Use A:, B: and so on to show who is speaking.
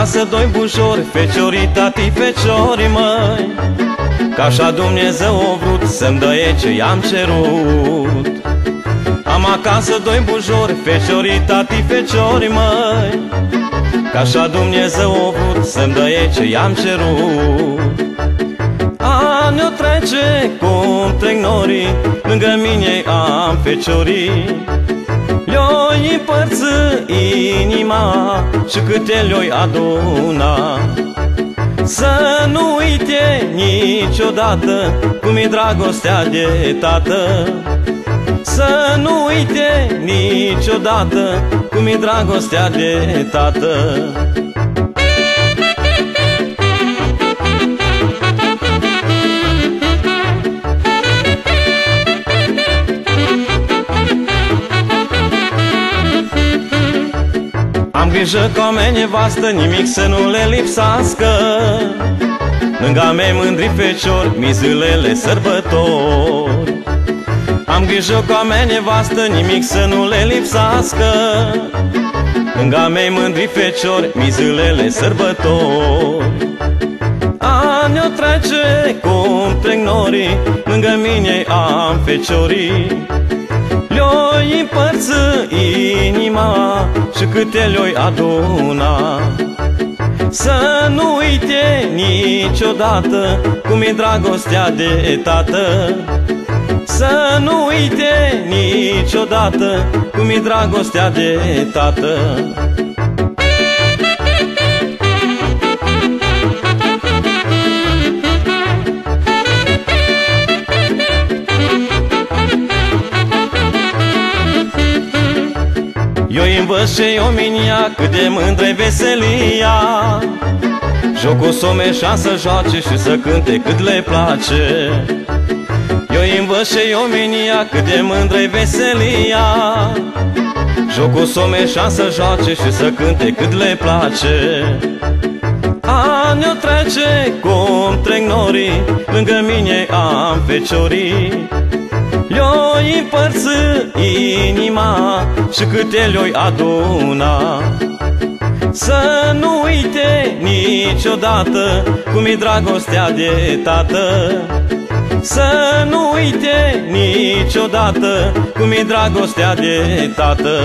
A: acasă doi bujori, feciorii tati, feciorii măi, că așa Dumnezeu a vrut să-mi dăie ce i-am cerut. Am acasă doi bujori, feciorii tati, feciorii măi, că așa Dumnezeu a vrut să-mi dăie ce i-am cerut. Ani-o trece cum trec norii, lângă mine am feciorii. Le-oi împărți inima și câte le-oi aduna. Să nu uite niciodată cum-i dragostea de tată. Să nu uite niciodată cum-i dragostea de tată. Am grijă ca mea nevastă nimic să nu le lipsească, lângă mei mândri feciori, mizilele sărbători. Am grijă ca mea nevastă nimic să nu le lipsească, lângă mei mândri feciori, mizilele sărbători. Ani-o trece cum trec norii, lângă mine am feciorii. Le-oi împărți inima și câte le-oi aduna. Să nu uite niciodată cum-i dragostea de tată. Să nu uite niciodată cum-i dragostea de tată. Eu-i învăț și omenia cât de mândră-i veselia. Jocul some și să joace și să cânte cât le place. Eu-i învăț și omenia cât de mândră-i veselia. Jocul some și să joace și să cânte cât le place. Ani-o trece cum trec norii, lângă mine am feciorii. Le-oi împărți inima și câte le-oi aduna. Să nu uite niciodată cum-i dragostea de tată. Să nu uite niciodată cum-i dragostea de tată.